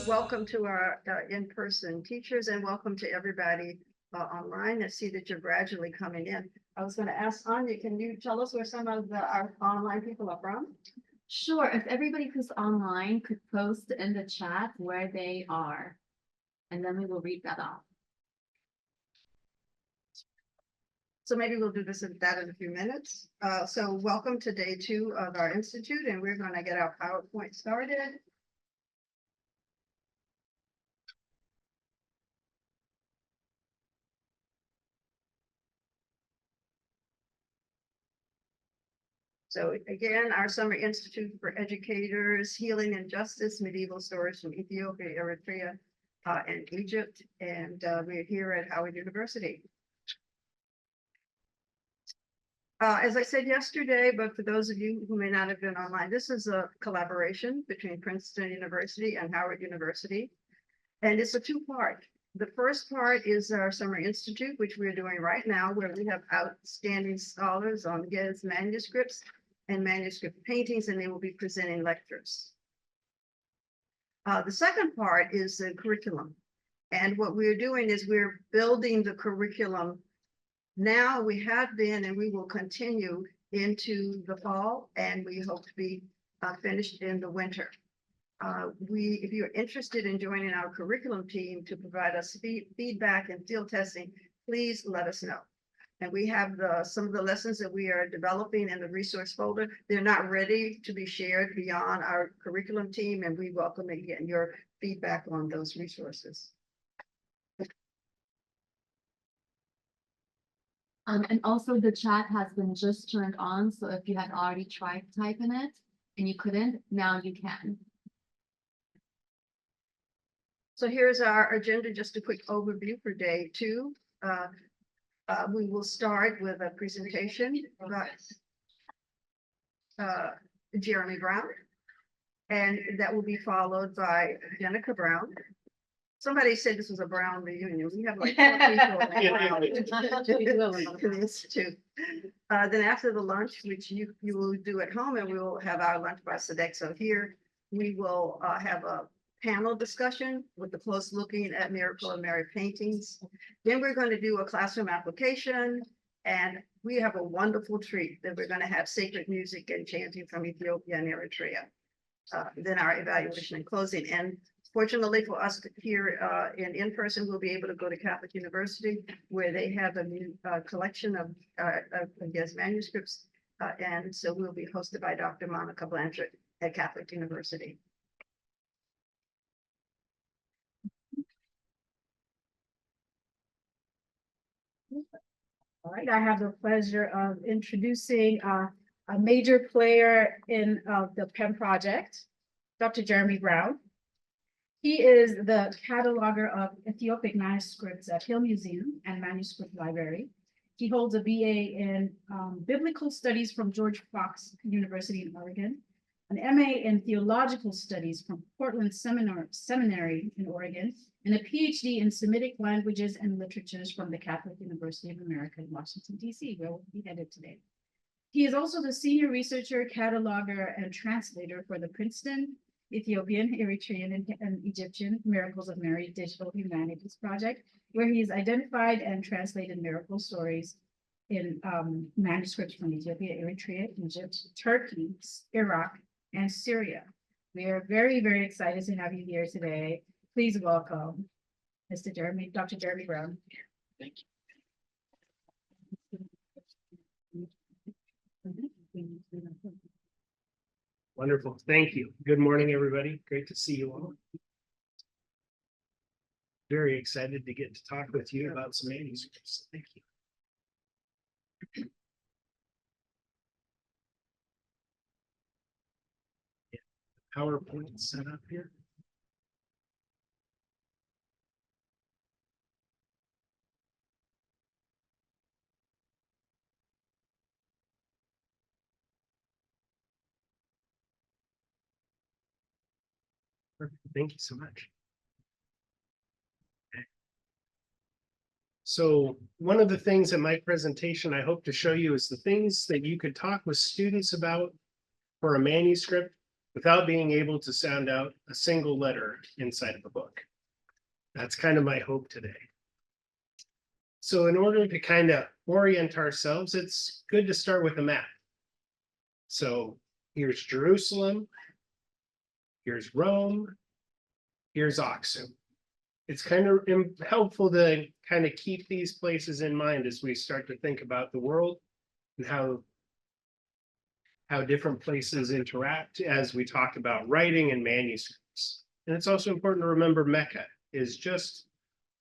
welcome to our in-person teachers, and welcome to everybody online. I see that you're gradually coming in. I was going to ask Anya, can you tell us where some of our online people are from? Sure, if everybody who's online could post in the chat where they are, and then we will read that off. So maybe we'll do this in a few minutes. So welcome to day 2 of our institute, and we're going to get our PowerPoint started. So again, our Summer Institute for Educators, Healing and Justice, Medieval Stories from Ethiopia, Eritrea, and Egypt. And we're here at Howard University. As I said yesterday, but for those of you who may not have been online, this is a collaboration between Princeton University and Howard University. And it's a two-part. The first part is our Summer Institute, which we're doing right now, where we have outstanding scholars on GES manuscripts and manuscript paintings, and they will be presenting lectures. The second part is the curriculum. And what we're doing is we're building the curriculum. Now we have been, and we will continue into the fall, and we hope to be finished in the winter. If you're interested in joining our curriculum team to provide us feedback and field testing, please let us know. And we have some of the lessons that we are developing in the resource folder. They're not ready to be shared beyond our curriculum team, and we welcome again your feedback on those resources. And also the chat has been just turned on, so if you had already tried typing it and you couldn't, now you can. So here's our agenda, just a quick overview for day 2. We will start with a presentation about Jeremy Brown, and that will be followed by Jenica Brown. Somebody said this was a Brown reunion. We have like 4 people in the institute. Then after the lunch, which you will do at home, and we will have our lunch by Sodexo here, we will have a panel discussion with the close looking at Miracle of Mary paintings. Then we're going to do a classroom application, and we have a wonderful treat that we're going to have sacred music and chanting from Ethiopia and Eritrea. Then our evaluation and closing. And fortunately for us here in person, we'll be able to go to Catholic University, where they have a new collection of GES manuscripts. And so we'll be hosted by Dr. Monica Blanchard at Catholic University. All right, I have the pleasure of introducing a major player in the PEMM project, Dr. Jeremy Brown. He is the cataloger of Ethiopic manuscripts at Hill Museum and Manuscript Library. He holds a BA in Biblical Studies from George Fox University in Oregon, an MA in Theological Studies from Portland Seminary in Oregon, and a PhD in Semitic Languages and Literatures from the Catholic University of America in Washington, D.C., where we'll be headed today. He is also the senior researcher, cataloger, and translator for the Princeton Ethiopian, Eritrean, and Egyptian Miracles of Mary Digital Humanities Project, where he has identified and translated miracle stories in manuscripts from Ethiopia, Eritrea, Egypt, Turkey, Iraq, and Syria. We are very, very excited to have you here today. Please welcome Dr. Jeremy Brown. Thank you. Wonderful. Thank you. Good morning, everybody. Great to see you all. Very excited to get to talk with you about some manuscripts. Thank you. PowerPoint set up here. Perfect. Thank you so much. Okay. So one of the things in my presentation I hope to show you is the things that you could talk with students about for a manuscript without being able to sound out a single letter inside of the book. That's kind of my hope today. So in order to kind of orient ourselves, it's good to start with a map. So here's Jerusalem, here's Rome, here's Aksum. It's kind of helpful to kind of keep these places in mind as we start to think about the world and how different places interact as we talk about writing and manuscripts. And it's also important to remember Mecca is just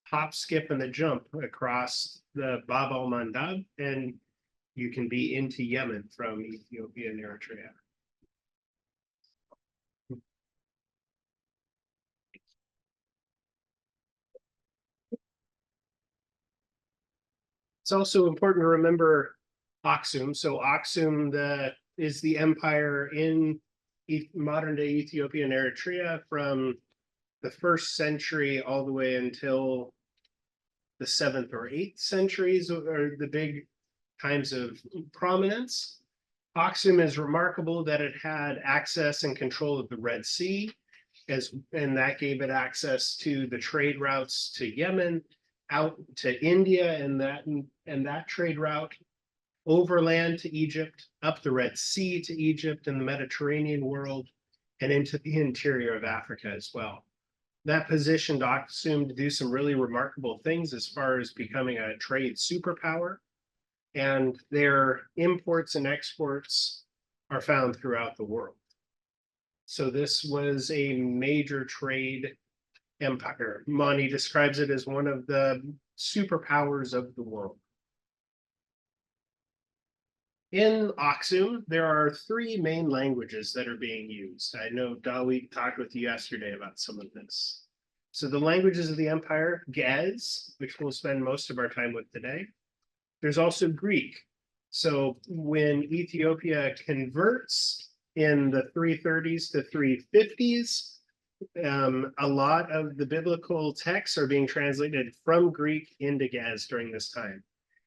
hop, skip, and the jump across the Bab al-Mandab, and you can be into Yemen from Ethiopia and Eritrea. It's also important to remember Aksum. So Aksum is the empire in modern day Ethiopia and Eritrea from the 1st century all the way until the 7th or 8th centuries are the big times of prominence. Aksum is remarkable that it had access and control of the Red Sea, and that gave it access to the trade routes to Yemen, out to India, and that trade route, overland to Egypt, up the Red Sea to Egypt and the Mediterranean world, and into the interior of Africa as well. That positioned Aksum to do some really remarkable things as far as becoming a trade superpower, and their imports and exports are found throughout the world. So this was a major trade empire. Mani describes it as one of the superpowers of the world. In Aksum, there are 3 main languages that are being used. I know Dawi talked with you yesterday about some of this. So the languages of the empire, Ge'ez, which we'll spend most of our time with today. There's also Greek. So when Ethiopia converts in the 330s to 350s, a lot of the biblical texts are being translated from Greek into Ge'ez during this time.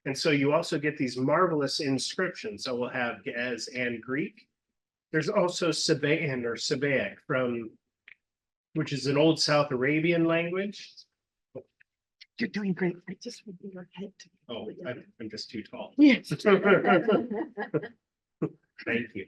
And so you also get these marvelous inscriptions. So we'll have Ge'ez and Greek. There's also Sabaean or Sabaic which is an old South Arabian language. You're doing great. I just want your head to. Oh, I'm just too tall. Yes. Thank you.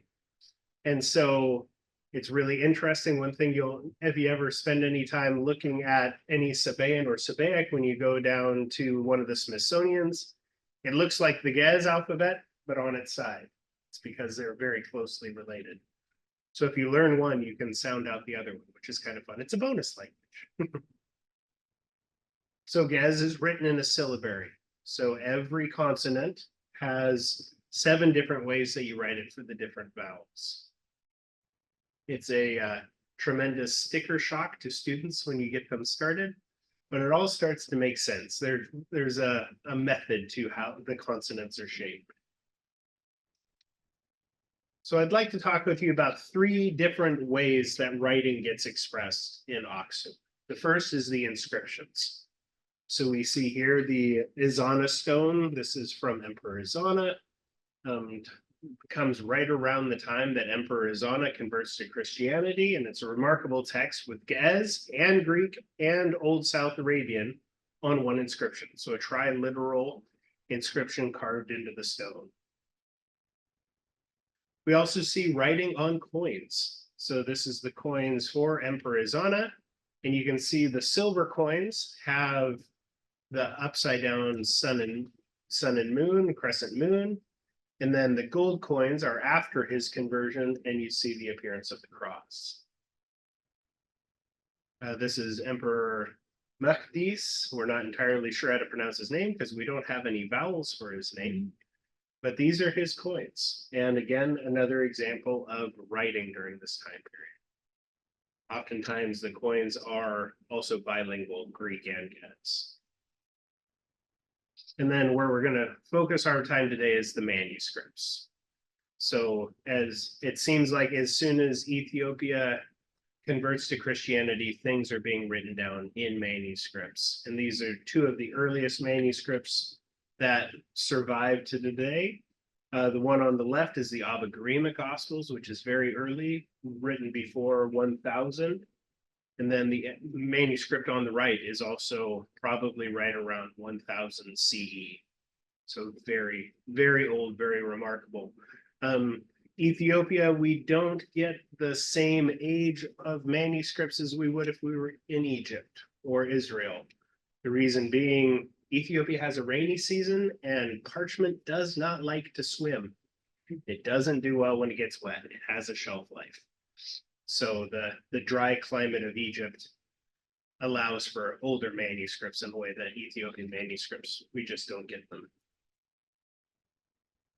And so it's really interesting. One thing if you ever spend any time looking at any Sabaean or Sabaic, when you go down to one of the Smithsonian's, it looks like the Ge'ez alphabet, but on its side. It's because they're very closely related. So if you learn one, you can sound out the other one, which is kind of fun. It's a bonus language. So Ge'ez is written in a syllabary. So every consonant has 7 different ways that you write it for the different vowels. It's a tremendous sticker shock to students when you get them started, but it all starts to make sense. There's a method to how the consonants are shaped. So I'd like to talk with you about 3 different ways that writing gets expressed in Aksum. The first is the inscriptions. So we see here the Izana stone. This is from Emperor Izana. Comes right around the time that Emperor Izana converts to Christianity, and it's a remarkable text with Ge'ez and Greek and Old South Arabian on one inscription. So a triliteral inscription carved into the stone. We also see writing on coins. So this is the coins for Emperor Izana, and you can see the silver coins have the upside down sun and moon, crescent moon. And then the gold coins are after his conversion, and you see the appearance of the cross. This is Emperor Mekhdis. We're not entirely sure how to pronounce his name because we don't have any vowels for his name. But these are his coins. And again, another example of writing during this time period. Oftentimes the coins are also bilingual, Greek and Ge'ez. And then where we're going to focus our time today is the manuscripts. So as it seems like as soon as Ethiopia converts to Christianity, things are being written down in manuscripts. And these are 2 of the earliest manuscripts that survive to today. The one on the left is the Abba Garima Gospels, which is very early, written before 1000. And then the manuscript on the right is also probably right around 1000 CE. So very, very old, very remarkable. Ethiopia, we don't get the same age of manuscripts as we would if we were in Egypt or Israel. The reason being, Ethiopia has a rainy season and parchment does not like to swim. It doesn't do well when it gets wet. It has a shelf life. So the dry climate of Egypt allows for older manuscripts in a way that Ethiopian manuscripts, we just don't get them.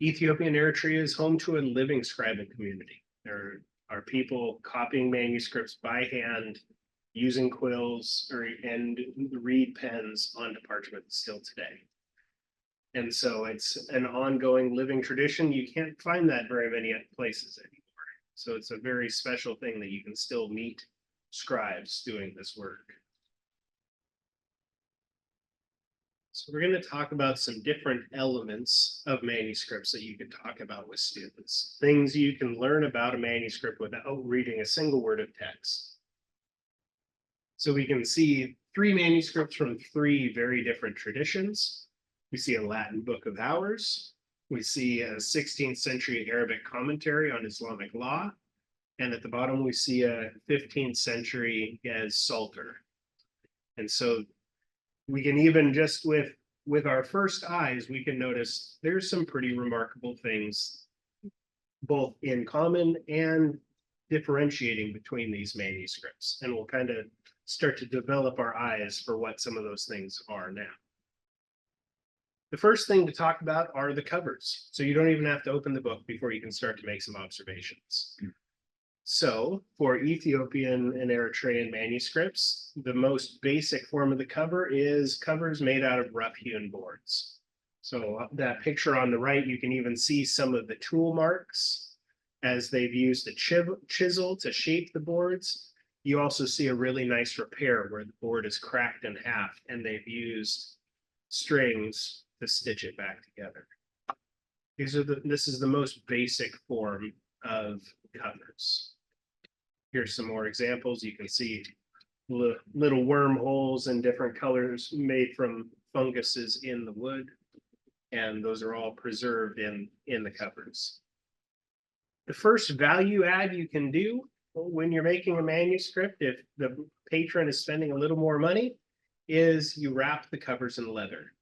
Ethiopia and Eritrea is home to a living scribal community. There are people copying manuscripts by hand, using quills and reed pens onto parchment still today. And so it's an ongoing living tradition. You can't find that very many places anymore. So it's a very special thing that you can still meet scribes doing this work. So we're going to talk about some different elements of manuscripts that you could talk about with students. Things you can learn about a manuscript without reading a single word of text. So we can see 3 manuscripts from 3 very different traditions. We see a Latin Book of Hours. We see a 16th century Arabic commentary on Islamic law. And at the bottom, we see a 15th century as Psalter. And so we can even just with our first eyes, we can notice there's some pretty remarkable things, both in common and differentiating between these manuscripts. And we'll kind of start to develop our eyes for what some of those things are now. The first thing to talk about are the covers. So you don't even have to open the book before you can start to make some observations. So for Ethiopian and Eritrean manuscripts, the most basic form of the cover is covers made out of rough-hewn boards. So that picture on the right, you can even see some of the tool marks as they've used a chisel to shape the boards. You also see a really nice repair where the board is cracked in half and they've used strings to stitch it back together. This is the most basic form of covers. Here's some more examples. You can see little wormholes in different colors made from funguses in the wood. And those are all preserved in the covers. The first value add you can do when you're making a manuscript, if the patron is spending a little more money, is you wrap the covers in leather.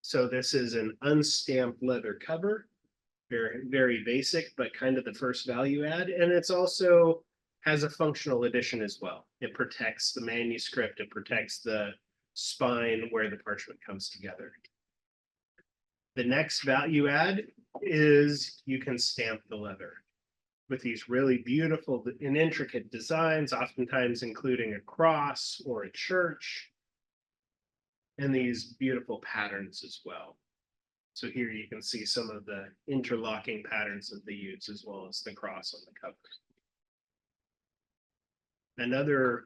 So this is an unstamped leather cover, very, very basic, but kind of the first value add. And it's also has a functional addition as well. It protects the manuscript, it protects the spine where the parchment comes together. The next value add is you can stamp the leather with these really beautiful and intricate designs, oftentimes including a cross or a church, and these beautiful patterns as well. So here you can see some of the interlocking patterns that they use, as well as the cross on the cover. Another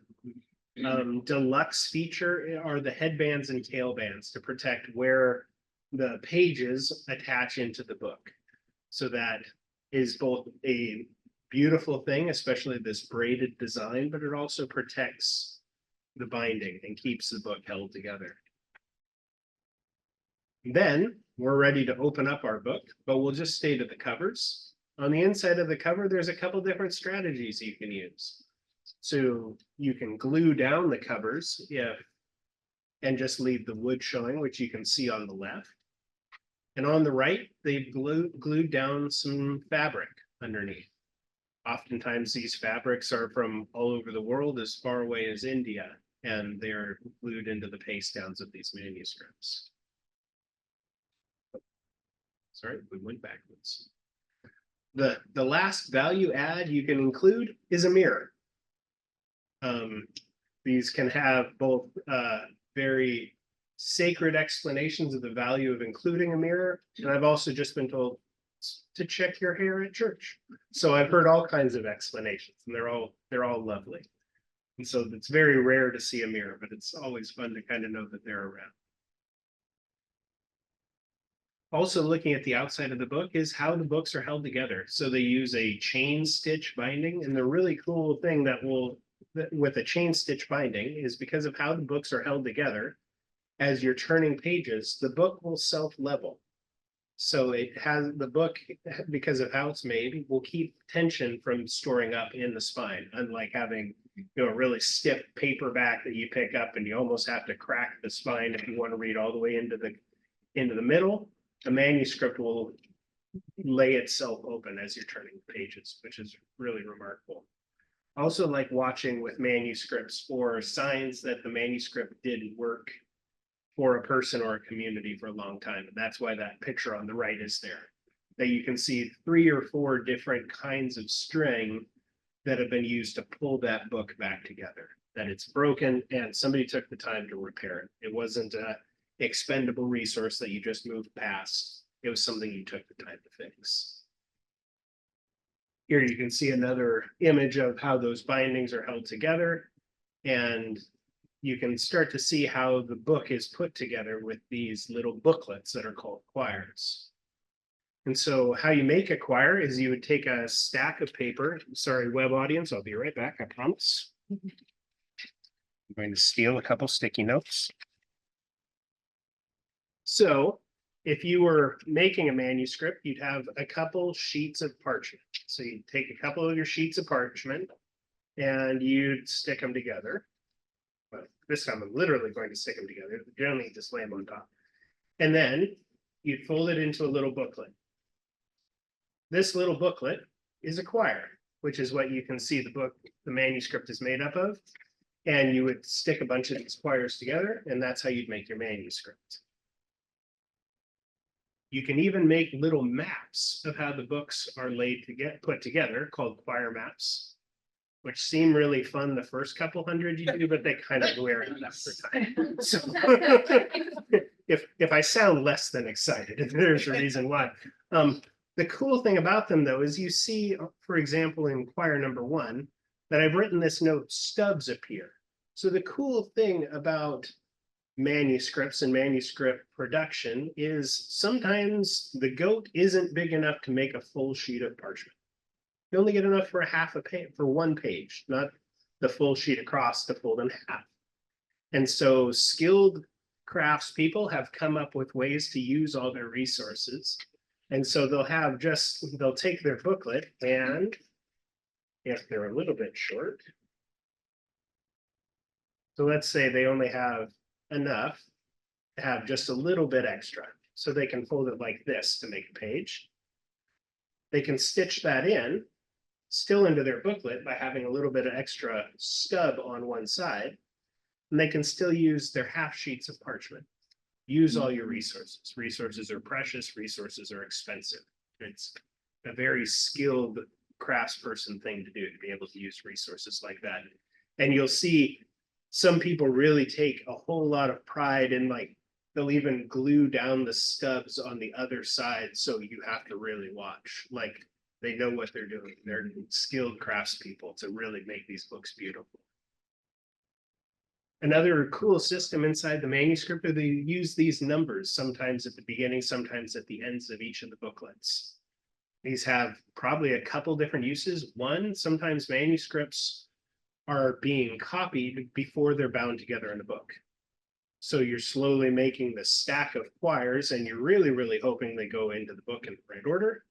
deluxe feature are the headbands and tailbands to protect where the pages attach into the book. So that is both a beautiful thing, especially this braided design, but it also protects the binding and keeps the book held together. Then we're ready to open up our book, but we'll just stay to the covers. On the inside of the cover, there's a couple different strategies you can use. So you can glue down the covers and just leave the wood showing, which you can see on the left. And on the right, they've glued down some fabric underneath. Oftentimes these fabrics are from all over the world, as far away as India, and they're glued into the paste downs of these manuscripts. Sorry, we went backwards. The last value add you can include is a mirror. These can have both very sacred explanations of the value of including a mirror, and I've also just been told to check your hair at church. So I've heard all kinds of explanations, and they're all lovely. And so it's very rare to see a mirror, but it's always fun to kind of know that they're around. Also looking at the outside of the book is how the books are held together. So they use a chain stitch binding, and the really cool thing with a chain stitch binding is because of how the books are held together, as you're turning pages, the book will self-level. So the book, because of how it's made, will keep tension from storing up in the spine, unlike having a really stiff paperback that you pick up and you almost have to crack the spine if you want to read all the way into the middle. A manuscript will lay itself open as you're turning the pages, which is really remarkable. Also, like watching with manuscripts for signs that the manuscript did work for a person or a community for a long time. And that's why that picture on the right is there. That you can see 3 or 4 different kinds of string that have been used to pull that book back together. That it's broken and somebody took the time to repair it. It wasn't an expendable resource that you just moved past. It was something you took the time to fix. Here you can see another image of how those bindings are held together, and you can start to see how the book is put together with these little booklets that are called quires. And so how you make a quire is you would take a stack of paper. Sorry, web audience, I'll be right back, I promise. I'm going to steal a couple sticky notes. So if you were making a manuscript, you'd have a couple sheets of parchment. So you'd take a couple of your sheets of parchment and you'd stick them together. But this time I'm literally going to stick them together. Generally just lay them on top. And then you'd fold it into a little booklet. This little booklet is a quire, which is what you can see the manuscript is made up of. And you would stick a bunch of these quires together, and that's how you'd make your manuscript. You can even make little maps of how the books are put together, called quire maps, which seem really fun the first couple hundred you do, but they kind of wear out after time. So if I sound less than excited, there's a reason why. The cool thing about them, though, is you see, for example, in quire number 1, that I've written this note, stubs appear. So the cool thing about manuscripts and manuscript production is sometimes the goat isn't big enough to make a full sheet of parchment. You only get enough for for 1 page, not the full sheet across to fold in half. And so skilled craftspeople have come up with ways to use all their resources. And so they'll take their booklet, and if they're a little bit short, so let's say they only have enough to have just a little bit extra, so they can fold it like this to make a page. They can stitch that in still into their booklet by having a little bit of extra stub on one side, and they can still use their half sheets of parchment. Use all your resources. Resources are precious, resources are expensive. It's a very skilled craftsperson thing to do, to be able to use resources like that. And you'll see some people really take a whole lot of pride in, like, they'll even glue down the stubs on the other side, so you have to really watch. Like, they know what they're doing. They're skilled craftspeople to really make these books beautiful. Another cool system inside the manuscript is they use these numbers, sometimes at the beginning, sometimes at the ends of each of the booklets. These have probably a couple different uses. One, sometimes manuscripts are being copied before they're bound together in a book. So you're slowly making the stack of quires, and you're really, really hoping they go into the book in the right order.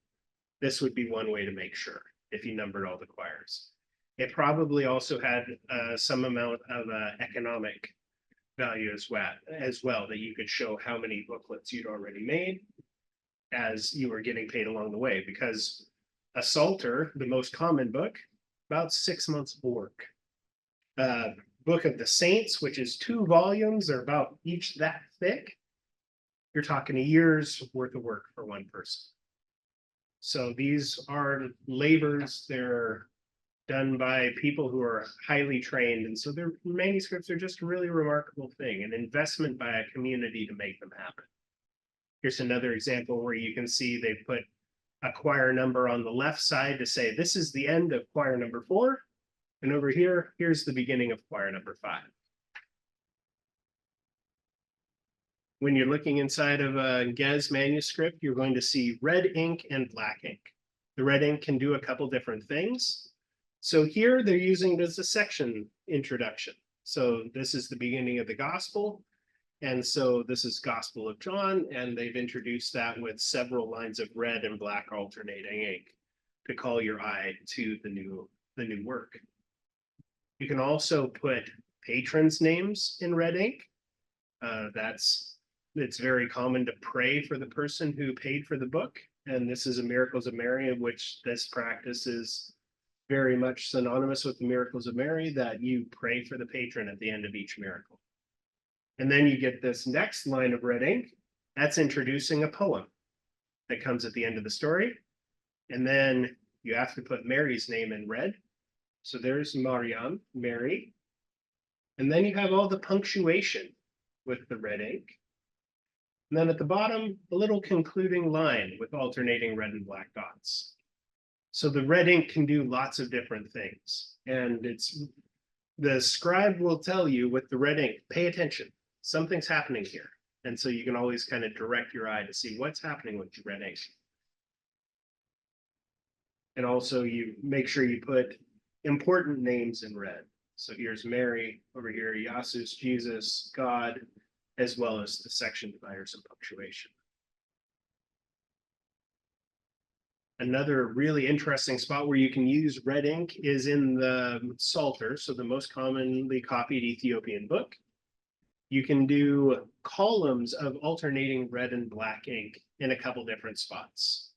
This would be one way to make sure, if you numbered all the quires. It probably also had some amount of economic value as well, that you could show how many booklets you'd already made as you were getting paid along the way. Because a Psalter, the most common book, about 6 months of work. Book of the Saints, which is 2 volumes, are about each that thick. You're talking a year's worth of work for one person. So these are labors. They're done by people who are highly trained. And so their manuscripts are just a really remarkable thing, an investment by a community to make them happen. Here's another example where you can see they put a quire number on the left side to say, this is the end of quire number 4. And over here, here's the beginning of quire number 5. When you're looking inside of a GES manuscript, you're going to see red ink and black ink. The red ink can do a couple different things. So here they're using it as a section introduction. So this is the beginning of the gospel. And so this is Gospel of John, and they've introduced that with several lines of red and black alternating ink to call your eye to the new work. You can also put patrons' names in red ink. It's very common to pray for the person who paid for the book. And this is a Miracles of Mary, in which this practice is very much synonymous with the Miracles of Mary, that you pray for the patron at the end of each miracle. And then you get this next line of red ink. That's introducing a poem that comes at the end of the story. And then you have to put Mary's name in red. So there's Mariam, Mary. And then you have all the punctuation with the red ink. And then at the bottom, a little concluding line with alternating red and black dots. So the red ink can do lots of different things. And the scribe will tell you with the red ink, pay attention, something's happening here. And so you can always kind of direct your eye to see what's happening with the red ink. And also you make sure you put important names in red. So here's Mary, over here, Yasus, Jesus, God, as well as the section dividers and punctuation. Another really interesting spot where you can use red ink is in the Psalter, so the most commonly copied Ethiopian book. You can do columns of alternating red and black ink in a couple different spots.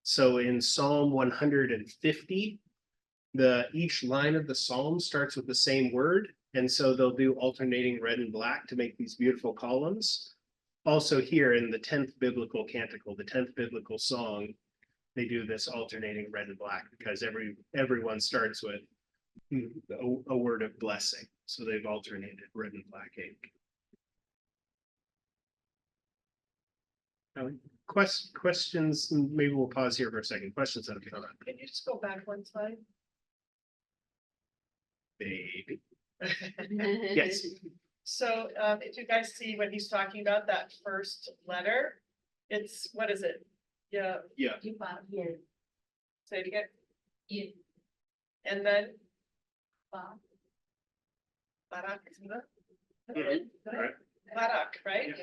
So in Psalm 150, each line of the psalm starts with the same word. And so they'll do alternating red and black to make these beautiful columns. Also here in the 10th biblical canticle, the 10th biblical song, they do this alternating red and black because everyone starts with a word of blessing. So they've alternated red and black ink. Questions, maybe we'll pause here for a second. Questions that have come up. Can you just go back one slide? Maybe. Yes. So if you guys see what he's talking about, that first letter, it's, what is it? Yeah, Yeah. say it again. And then. Barak, isn't it? Right. Barak, right?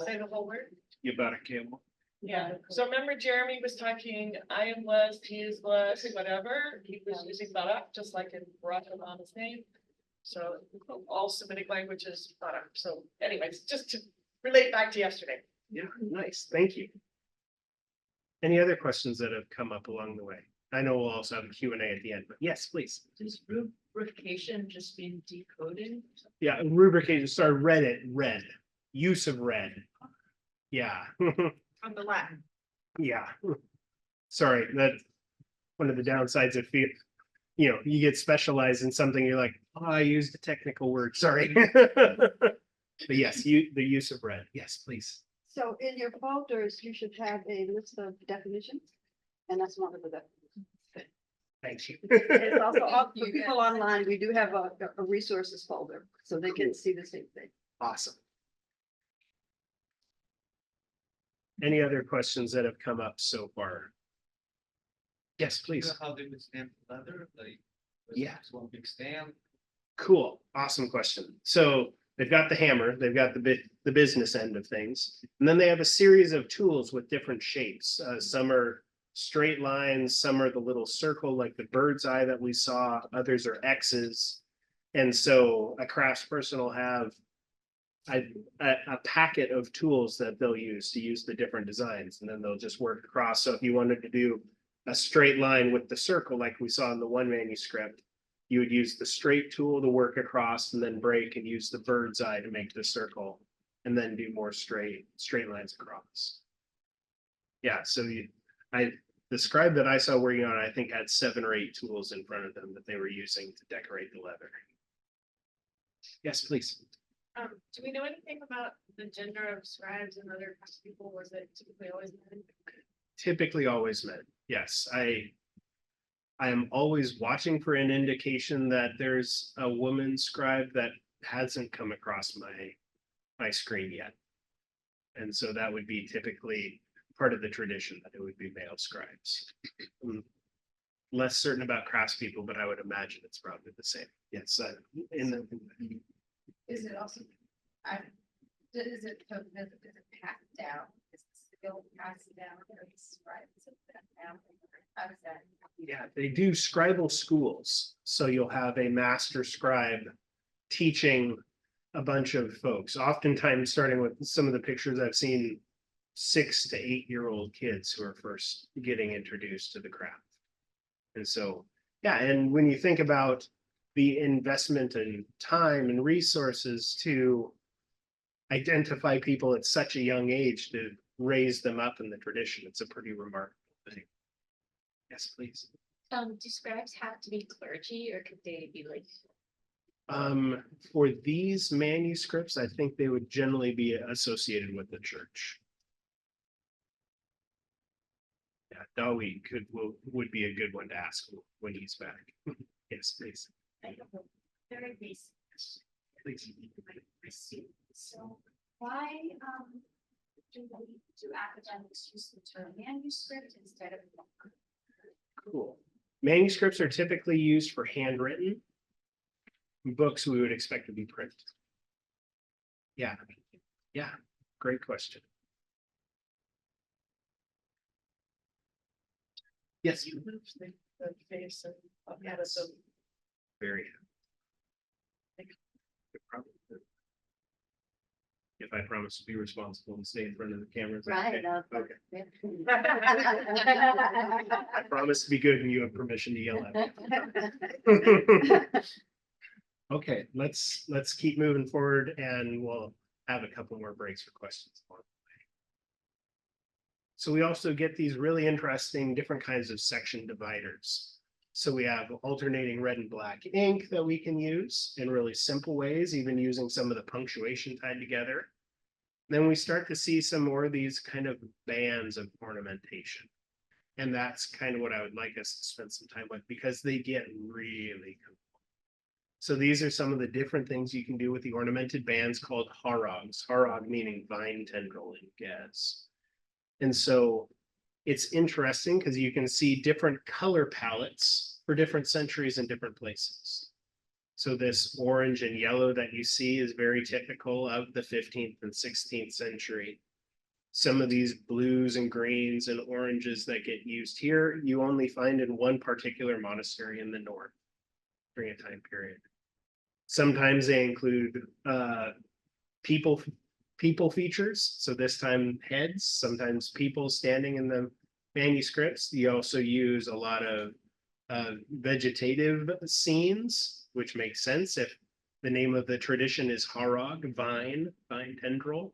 Say the whole word. You about a camel. Yeah, so remember Jeremy was talking, I am blessed, he is blessed, whatever, he was using Barak, just like in Barak Obama's name. So all Semitic languages, Barak, so anyways, just to relate back to yesterday. Yeah, nice, thank you. Any other questions that have come up along the way? I know we'll also have a Q&A at the end, but yes, please. Does rubrication just mean decoding? Yeah, rubrication, sorry, red, use of red. Yeah. From the Latin. Yeah. Sorry, that's one of the downsides of you get specialized in something, you're like, oh, I used a technical word, sorry. But yes, the use of red. Yes, please. So in your folders, you should have a list of definitions, and that's one of the definitions. Thank you. It's also, for people online, we do have a resources folder, so they can see the same thing. Awesome. Any other questions that have come up so far? Yes, please. How they would stamp leather, like. Yeah. One big stamp. Cool, awesome question. So they've got the hammer, they've got the business end of things, and then they have a series of tools with different shapes. Some are straight lines, some are the little circle like the bird's eye that we saw, others are X's. And so a craftsperson will have a packet of tools that they'll use to use the different designs, and then they'll just work across. So if you wanted to do a straight line with the circle like we saw in the one manuscript, you would use the straight tool to work across and then break and use the bird's eye to make the circle and then do more straight lines across. Yeah, so the scribe that I saw working on, I think had 7 or 8 tools in front of them that they were using to decorate the leather. Yes, please. Do we know anything about the gender of scribes and other people? Was it typically always men? Typically always men. Yes, I am always watching for an indication that there's a woman scribe that hasn't come across my screen yet. And so that would be typically part of the tradition that it would be male scribes. Less certain about craftspeople, but I would imagine it's probably the same. Yes, in the. Is it also, is it passed down? Is the skill passed down or is it down? How does that? Yeah, they do scribal schools. So you'll have a master scribe teaching a bunch of folks, oftentimes starting with some of the pictures I've seen, 6 to 8-year-old kids who are first getting introduced to the craft. And so, yeah, and when you think about the investment in time and resources to identify people at such a young age to raise them up in the tradition, it's a pretty remarkable thing. Yes, please. Do scribes have to be clergy or could they be like? For these manuscripts, I think they would generally be associated with the church. Yeah, Dawi would be a good one to ask when he's back. Yes, please. Very basic. Please. So why do academics use the term manuscript instead of book? Cool. Manuscripts are typically used for handwritten. Books we would expect to be printed. Yeah, great question. Yes, You moved the face of Edison. very. Probably. If I promise to be responsible and stay in front of the camera. is that Right. okay? Okay. I promise to be good and you have permission to yell at me. Okay, let's keep moving forward and we'll have a couple more breaks for questions along the way. So we also get these really interesting different kinds of section dividers. So we have alternating red and black ink that we can use in really simple ways, even using some of the punctuation tied together. Then we start to see some more of these kind of bands of ornamentation. And that's kind of what I would like us to spend some time with because they get really cool. So these are some of the different things you can do with the ornamented bands called harogs. Harog meaning vine tendril in Gez. And so it's interesting because you can see different color palettes for different centuries and different places. So this orange and yellow that you see is very typical of the 15th and 16th century. Some of these blues and greens and oranges that get used here, you only find in one particular monastery in the north during a time period. Sometimes they include people features. So this time heads, sometimes people standing in the manuscripts. You also use a lot of vegetative scenes, which makes sense if the name of the tradition is harog, vine tendril.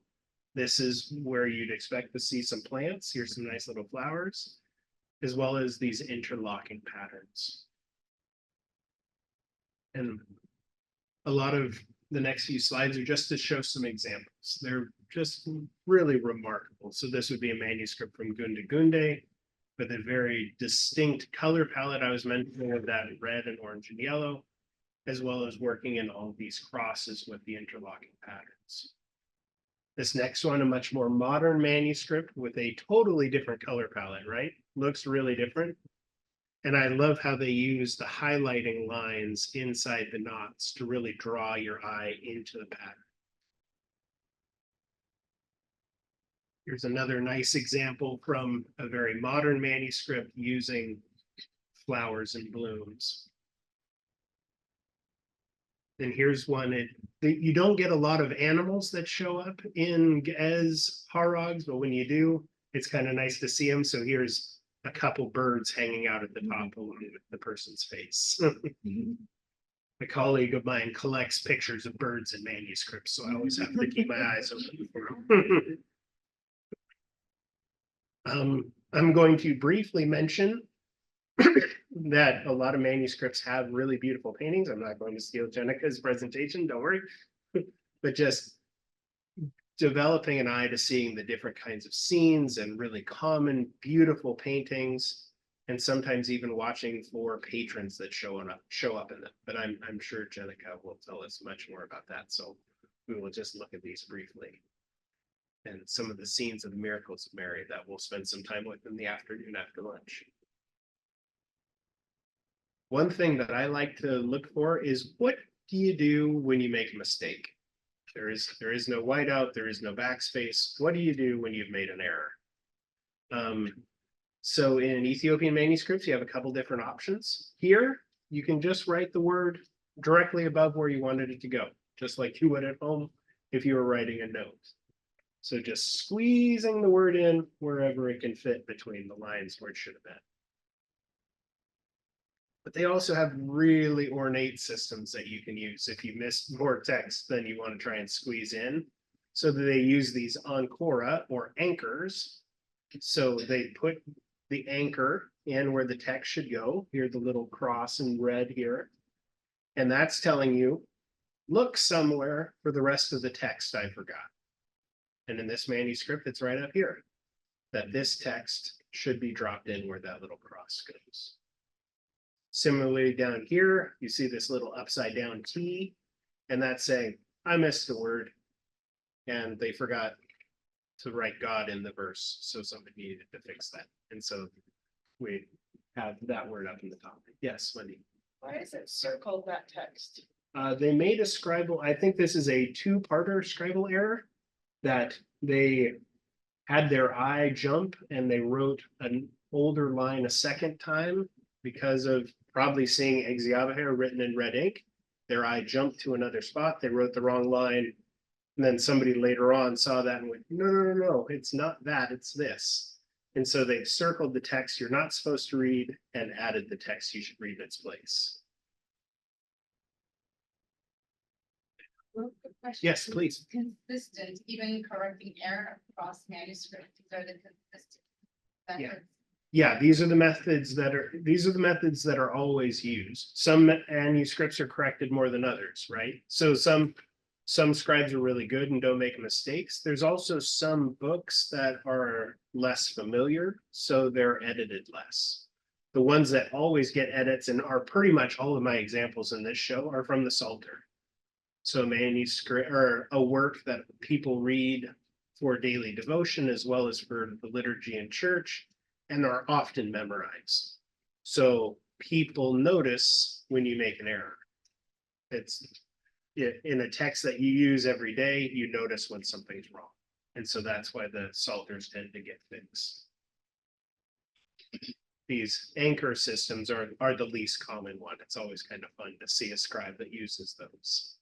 This is where you'd expect to see some plants. Here's some nice little flowers, as well as these interlocking patterns. And a lot of the next few slides are just to show some examples. They're just really remarkable. So this would be a manuscript from Gunde with a very distinct color palette I was mentioning of that red and orange and yellow, as well as working in all these crosses with the interlocking patterns. This next one, a much more modern manuscript with a totally different color palette, right? Looks really different. And I love how they use the highlighting lines inside the knots to really draw your eye into the pattern. Here's another nice example from a very modern manuscript using flowers and blooms. And here's one, you don't get a lot of animals that show up as harogs, but when you do, it's kind of nice to see them. So here's a couple birds hanging out at the top along with the person's face. A colleague of mine collects pictures of birds in manuscripts, so I always have to keep my eyes open for them. I'm going to briefly mention that a lot of manuscripts have really beautiful paintings. I'm not going to steal Jenica's presentation, don't worry, but just developing an eye to seeing the different kinds of scenes and really common, beautiful paintings, and sometimes even watching for patrons that show up in them. But I'm sure Jenica will tell us much more about that. So we will just look at these briefly. and some of the scenes of the miracles of Mary that we'll spend some time with in the afternoon after lunch. One thing that I like to look for is, what do you do when you make a mistake? There is no whiteout, there is no backspace. What do you do when you've made an error? So in Ethiopian manuscripts, you have a couple different options. Here, you can just write the word directly above where you wanted it to go, just like you would at home if you were writing a note. So just squeezing the word in wherever it can fit between the lines where it should have been. But they also have really ornate systems that you can use if you missed more text than you want to try and squeeze in. So that they use these ancora or anchors. So they put the anchor in where the text should go. Here, the little cross in red here. And that's telling you, look somewhere for the rest of the text I forgot. And in this manuscript, it's right up here, that this text should be dropped in where that little cross goes. Similarly, down here, you see this little upside down T, and that's saying, I missed the word, and they forgot to write God in the verse, so somebody needed to fix that. And so we have that word up in the top. Yes, Wendy. Why is it circled, that text? They made a Scribal, I think this is a two-parter Scribal error, that they had their eye jump and they wrote an older line a second time because of probably seeing Exiabahir written in red ink. Their eye jumped to another spot, they wrote the wrong line, and then somebody later on saw that and went, no, it's not that, it's this. And so they circled the text you're not supposed to read and added the text you should read in its place. Well, good question. Yes, please. Consistent, even correcting error across manuscripts, these are the consistent methods. Yeah, these are the methods that are always used. Some manuscripts are corrected more than others, right? So some scribes are really good and don't make mistakes. There's also some books that are less familiar, so they're edited less. The ones that always get edits, and are pretty much all of my examples in this show, are from the Psalter. So a manuscript or a work that people read for daily devotion as well as for the liturgy in church, and are often memorized. So people notice when you make an error. It's in a text that you use every day, you notice when something's wrong. And so that's why the Psalters tend to get fixed. These anchor systems are the least common one. It's always kind of fun to see a scribe that uses those.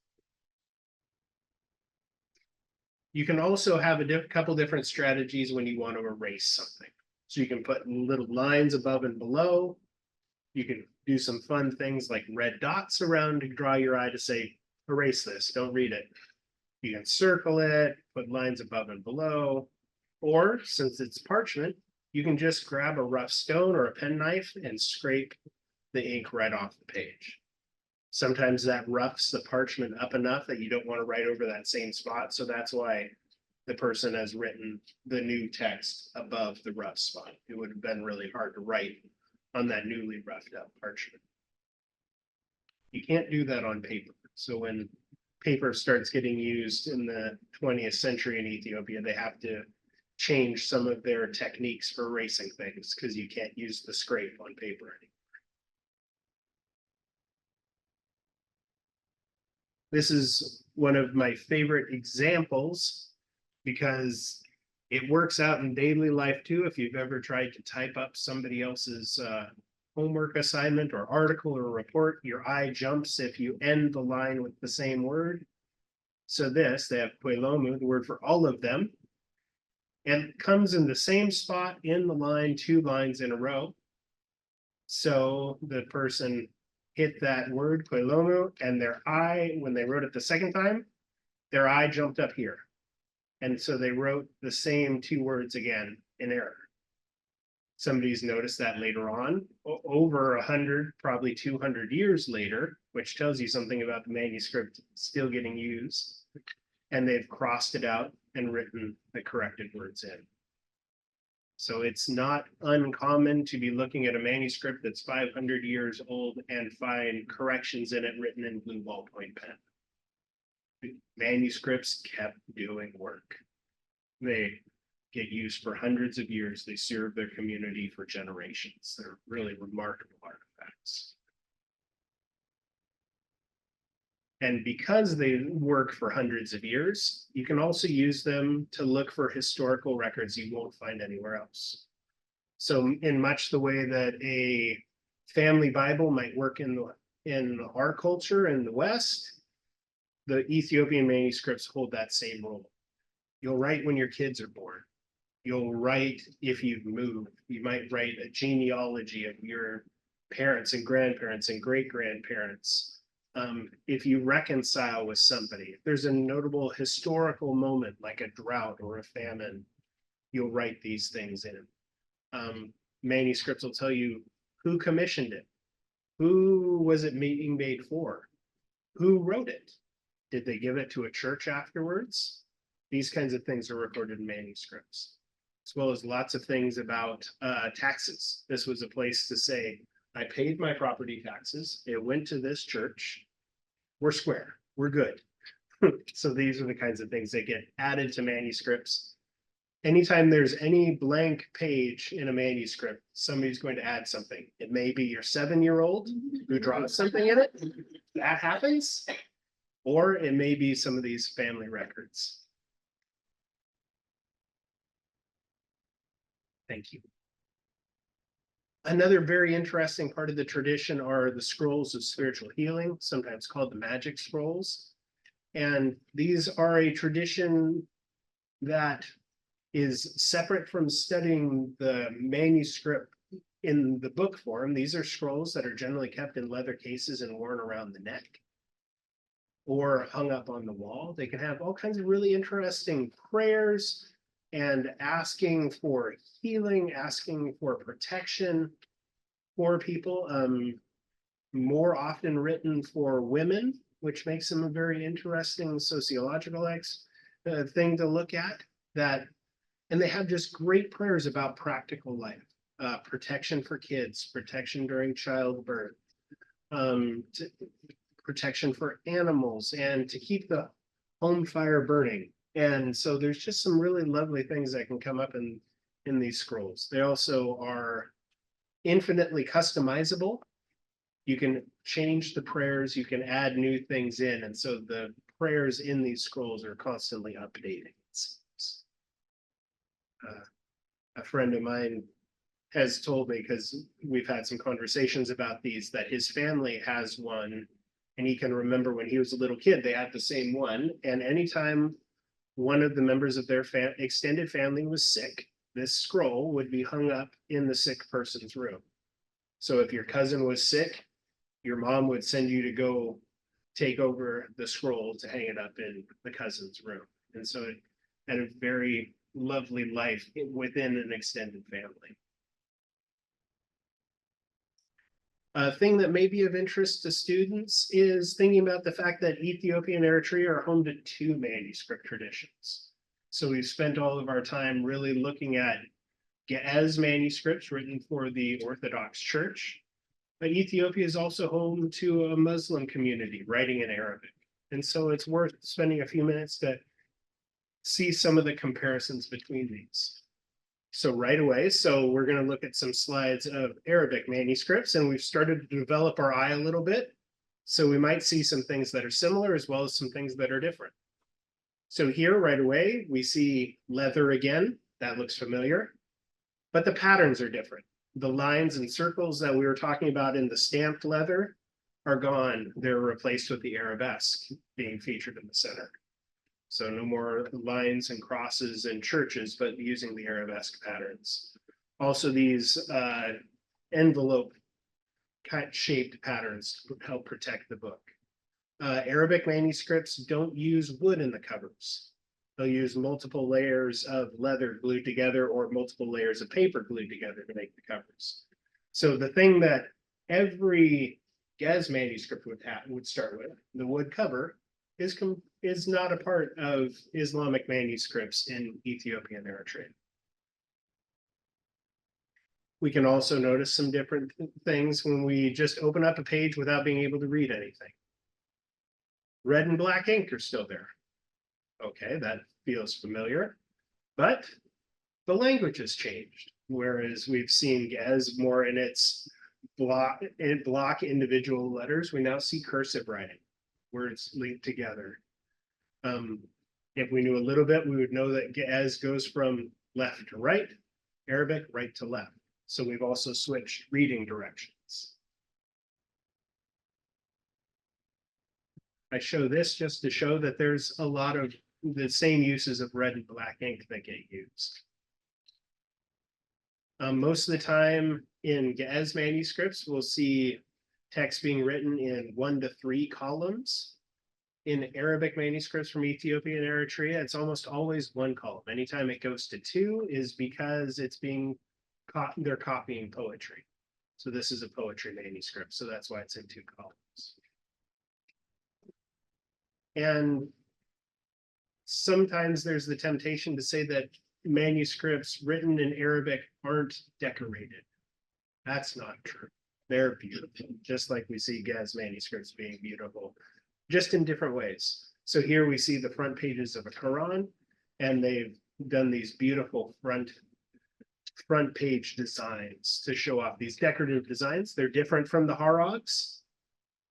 You can also have a couple different strategies when you want to erase something. So you can put little lines above and below. You can do some fun things like red dots around to draw your eye to say, erase this, don't read it. You can circle it, put lines above and below. Or since it's parchment, you can just grab a rough stone or a penknife and scrape the ink right off the page. Sometimes that roughs the parchment up enough that you don't want to write over that same spot. So that's why the person has written the new text above the rough spot. It would have been really hard to write on that newly roughed up parchment. You can't do that on paper. So when paper starts getting used in the 20th century in Ethiopia, they have to change some of their techniques for erasing things because you can't use the scrape on paper anymore. This is one of my favorite examples because it works out in daily life too. If you've ever tried to type up somebody else's homework assignment or article or report, your eye jumps if you end the line with the same word. So this, they have Kwelomu, the word for all of them, and it comes in the same spot in the line, 2 lines in a row. So the person hit that word, Kwelomu, and their eye, when they wrote it the second time, their eye jumped up here. And so they wrote the same 2 words again in error. Somebody's noticed that later on, over 100, probably 200 years later, which tells you something about the manuscript still getting used. And they've crossed it out and written the corrected words in. So it's not uncommon to be looking at a manuscript that's 500 years old and find corrections in it written in blue ballpoint pen. Manuscripts kept doing work. They get used for hundreds of years. They serve their community for generations. They're really remarkable artifacts. And because they work for hundreds of years, you can also use them to look for historical records you won't find anywhere else. So in much the way that a family Bible might work in our culture in the West, the Ethiopian manuscripts hold that same role. You'll write when your kids are born. You'll write if you've moved. You might write a genealogy of your parents and grandparents and great-grandparents. If you reconcile with somebody, if there's a notable historical moment like a drought or a famine, you'll write these things in. Manuscripts will tell you who commissioned it, who was it being made for, who wrote it, did they give it to a church afterwards? These kinds of things are recorded in manuscripts, as well as lots of things about taxes. This was a place to say, I paid my property taxes, it went to this church, we're square, we're good. So these are the kinds of things that get added to manuscripts. Anytime there's any blank page in a manuscript, somebody's going to add something. It may be your 7-year-old who draws something in it, that happens, or it may be some of these family records. Thank you. Another very interesting part of the tradition are the scrolls of spiritual healing, sometimes called the magic scrolls. And these are a tradition that is separate from studying the manuscript in the book form. These are scrolls that are generally kept in leather cases and worn around the neck or hung up on the wall. They can have all kinds of really interesting prayers and asking for healing, asking for protection for people, more often written for women, which makes them a very interesting sociological thing to look at. And they have just great prayers about practical life, protection for kids, protection during childbirth, protection for animals, and to keep the home fire burning. And so there's just some really lovely things that can come up in these scrolls. They also are infinitely customizable. You can change the prayers, you can add new things in. And so the prayers in these scrolls are constantly updating. A friend of mine has told me, because we've had some conversations about these, that his family has one, and he can remember when he was a little kid, they had the same one. And anytime one of the members of their extended family was sick, this scroll would be hung up in the sick person's room. So if your cousin was sick, your mom would send you to go take over the scroll to hang it up in the cousin's room. And so it had a very lovely life within an extended family. A thing that may be of interest to students is thinking about the fact that Ethiopia and Eritrea are home to 2 manuscript traditions. So we've spent all of our time really looking at SIE manuscripts written for the Orthodox Church, but Ethiopia is also home to a Muslim community writing in Arabic. And so it's worth spending a few minutes to see some of the comparisons between these. So right away, we're going to look at some slides of Arabic manuscripts, and we've started to develop our eye a little bit. So we might see some things that are similar as well as some things that are different. So here right away, we see leather again. That looks familiar, but the patterns are different. The lines and circles that we were talking about in the stamped leather are gone. They're replaced with the arabesque being featured in the center. So no more lines and crosses and churches, but using the arabesque patterns. Also these envelope shaped patterns to help protect the book. Arabic manuscripts don't use wood in the covers. They'll use multiple layers of leather glued together or multiple layers of paper glued together to make the covers. So the thing that every SIE manuscript would start with, the wood cover, is not a part of Islamic manuscripts in Ethiopia and Eritrea. We can also notice some different things when we just open up a page without being able to read anything. Red and black ink are still there. Okay, that feels familiar. But the language has changed, whereas we've seen Gez more in its block individual letters. We now see cursive writing, words linked together. If we knew a little bit, we would know that Gez goes from left to right, Arabic right to left. So we've also switched reading directions. I show this just to show that there's a lot of the same uses of red and black ink that get used. Most of the time in Ge'ez manuscripts, we'll see text being written in 1 to 3 columns. In Arabic manuscripts from Ethiopia and Eritrea, it's almost always 1 column. Anytime it goes to 2 is because it's being they're copying poetry. So this is a poetry manuscript, so that's why it's in 2 columns. And sometimes there's the temptation to say that manuscripts written in Arabic aren't decorated. That's not true. They're beautiful, just like we see Gez manuscripts being beautiful, just in different ways. So here we see the front pages of a Quran, and they've done these beautiful front page designs to show off these decorative designs. They're different from the Harogs,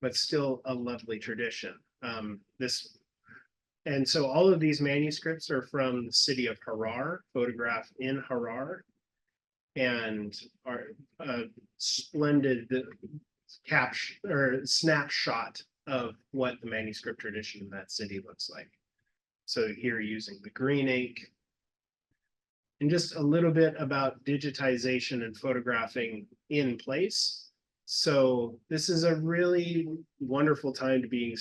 but still a lovely tradition. And so all of these manuscripts are from the city of Harar, photographed in Harar, and are a splendid capture or snapshot of what the manuscript tradition in that city looks like. So here using the green ink. And just a little bit about digitization and photographing in place. So this is a really wonderful time to be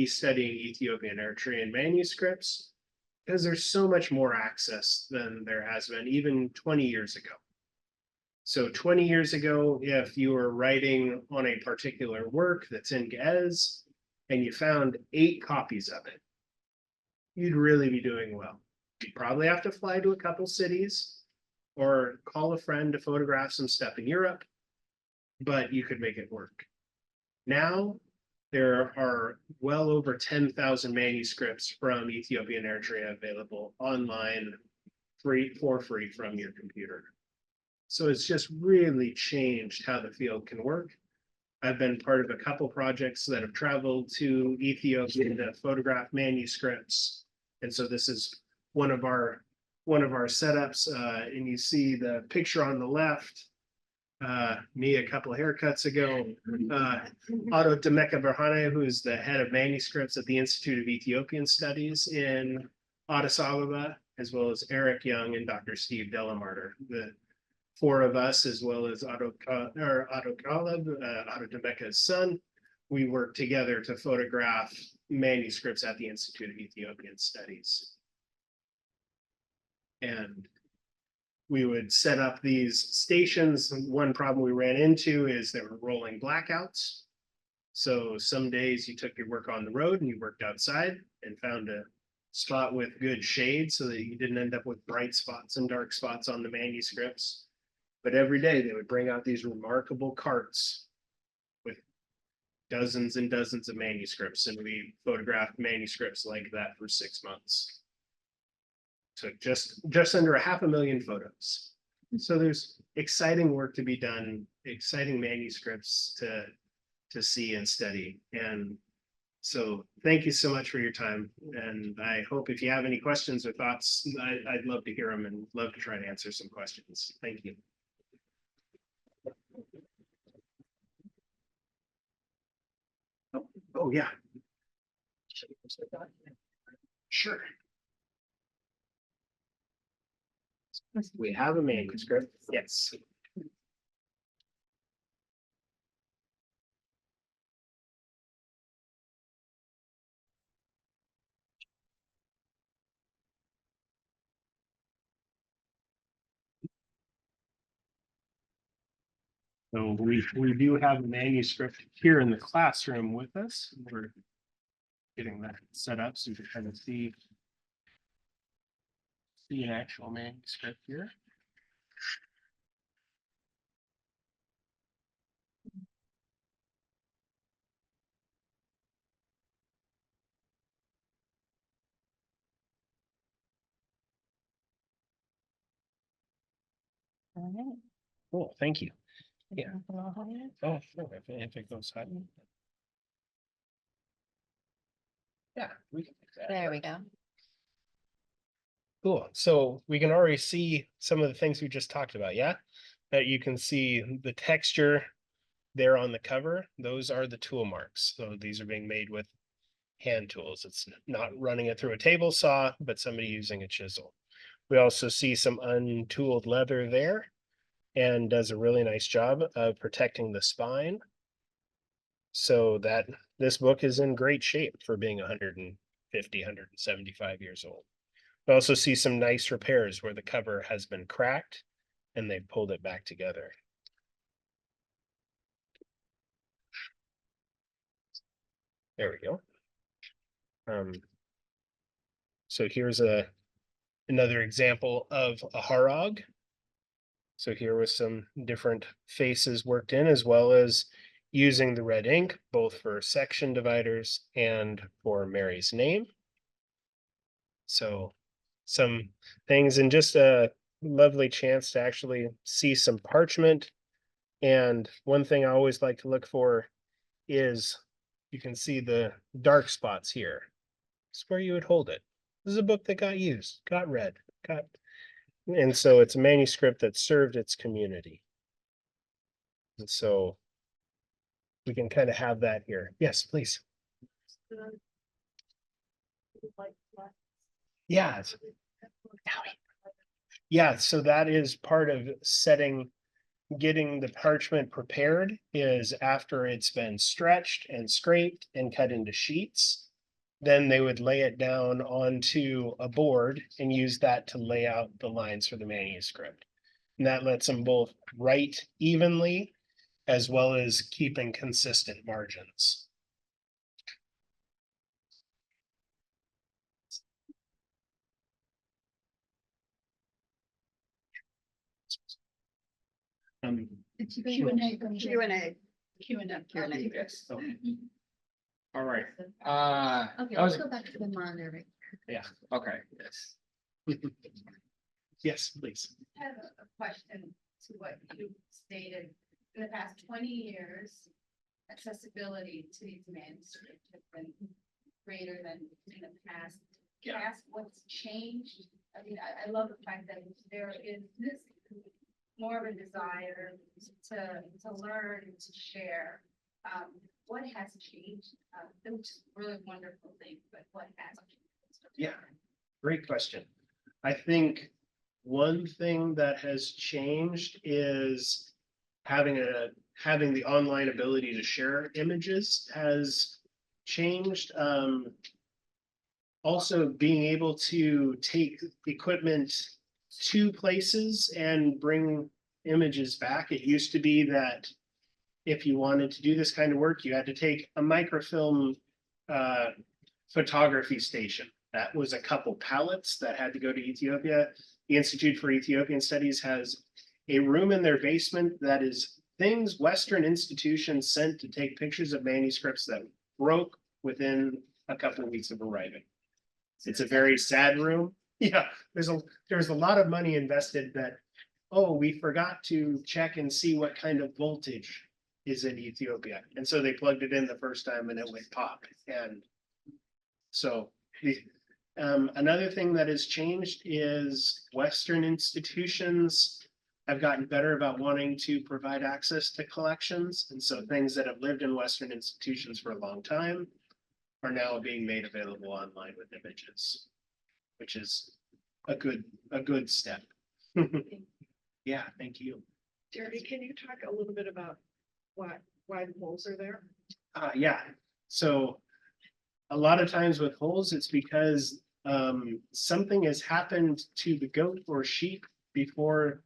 studying Ethiopian and Eritrean manuscripts, because there's so much more access than there has been even 20 years ago. So 20 years ago, if you were writing on a particular work that's in Ge'ez and you found 8 copies of it, you'd really be doing well. You'd probably have to fly to a couple cities or call a friend to photograph some stuff in Europe, but you could make it work. Now, there are well over 10,000 manuscripts from Ethiopia and Eritrea available online for free from your computer. So it's just really changed how the field can work. I've been part of a couple projects that have traveled to Ethiopia to photograph manuscripts. And so this is one of our setups, and you see the picture on the left, me a couple of haircuts ago, Otto Demeka Berhane, who's the head of manuscripts at the Institute of Ethiopian Studies in Addis Ababa, as well as Eric Young and Dr. Steve Delamarter. The 4 of us, as well as Otto Demeka's son, we work together to photograph manuscripts at the Institute of Ethiopian Studies. And we would set up these stations. One problem we ran into is there were rolling blackouts. So some days you took your work on the road and you worked outside and found a spot with good shade so that you didn't end up with bright spots and dark spots on the manuscripts. But every day they would bring out these remarkable carts with dozens and dozens of manuscripts, and we photographed manuscripts like that for 6 months. Took just under 500,000 photos. So there's exciting work to be done, exciting manuscripts to see and study. And so thank you so much for your time. And I hope if you have any questions or thoughts, I'd love to hear them and love to try to answer some questions. Thank you. Oh yeah. Sure. We have a manuscript, yes. So we do have a manuscript here in the classroom with us. We're getting that set up so you can kind of see an actual manuscript here. Cool, thank you. Yeah. Oh, sure, if it goes high. Yeah. We can fix that. There we go. Cool, so we can already see some of the things we just talked about, yeah? That you can see the texture there on the cover, those are the tool marks. So these are being made with hand tools. It's not running it through a table saw, but somebody using a chisel. We also see some untooled leather there and does a really nice job of protecting the spine. So that this book is in great shape for being 150, 175 years old. We also see some nice repairs where the cover has been cracked and they pulled it back together. There we go. So here's another example of a harag. So here was some different faces worked in, as well as using the red ink, both for section dividers and for Mary's name. So some things, and just a lovely chance to actually see some parchment. And one thing I always like to look for is you can see the dark spots here. It's where you would hold it. This is a book that got used, got read, and so it's a manuscript that served its community. And so we can kind of have that here. Yes, please. Yeah. Yeah, so that is part of getting the parchment prepared is after it's been stretched and scraped and cut into sheets. Then they would lay it down onto a board and use that to lay out the lines for the manuscript. And that lets them both write evenly as well as keeping consistent margins. Q&A. Q&A. Yes. All right. Okay, I was- let's go back to the monitor. Right? Yeah, okay, yes. Yes, please. I have a question to what you stated. In the past 20 years, accessibility to these manuscripts has been greater than in the past. Can I ask what's changed? I mean, I love the fact that there is this more of a desire to learn, to share. What has changed? Which is a really wonderful thing, but what has changed? Yeah, great question. I think one thing that has changed is having the online ability to share images has changed. Also being able to take equipment to places and bring images back. It used to be that if you wanted to do this kind of work, you had to take a microfilm photography station. That was a couple pallets that had to go to Ethiopia. The Institute for Ethiopian Studies has a room in their basement that is things Western institutions sent to take pictures of manuscripts that broke within a couple of weeks of arriving. It's a very sad room. Yeah, there's a lot of money invested that, oh, we forgot to check and see what kind of voltage is in Ethiopia. And so they plugged it in the first time and it went pop. And so another thing that has changed is Western institutions have gotten better about wanting to provide access to collections. And so things that have lived in Western institutions for a long time are now being made available online with images, which is a good step. Yeah, thank you. Jeremy, can you talk a little bit about why the holes are there? Yeah, so a lot of times with holes, it's because something has happened to the goat or sheep before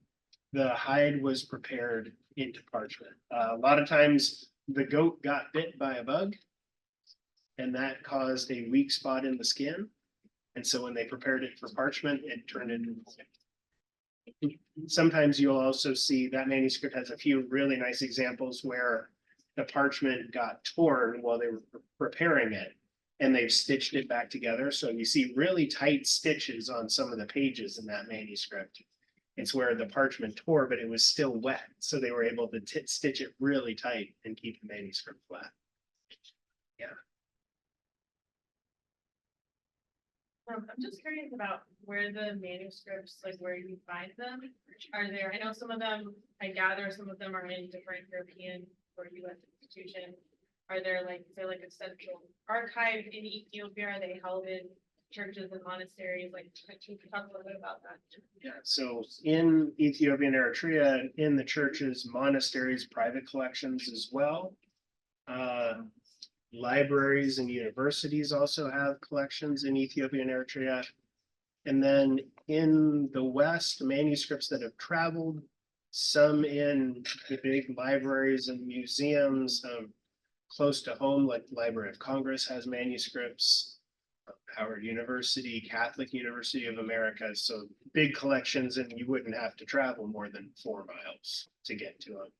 the hide was prepared into parchment. A lot of times the goat got bit by a bug and that caused a weak spot in the skin. And so when they prepared it for parchment, it turned into sometimes you'll also see that manuscript has a few really nice examples where the parchment got torn while they were preparing it and they've stitched it back together. So you see really tight stitches on some of the pages in that manuscript. It's where the parchment tore, but it was still wet, so they were able to stitch it really tight and keep the manuscript flat. I'm just curious about where the manuscripts, like where you find them. Are there, I know some of them, I gather some of them are in different European or US institutions. Are there like, is there like a central archive in Ethiopia? Are they held in churches and monasteries? Like, can you talk a little bit about that? Yeah, so in Ethiopia and Eritrea, in the churches, monasteries, private collections as well. Libraries and universities also have collections in Ethiopia and Eritrea. And then in the West, manuscripts that have traveled, some in the big libraries and museums, close to home, like the Library of Congress has manuscripts, Howard University, Catholic University of America, so big collections, and you wouldn't have to travel more than 4 miles to get to them.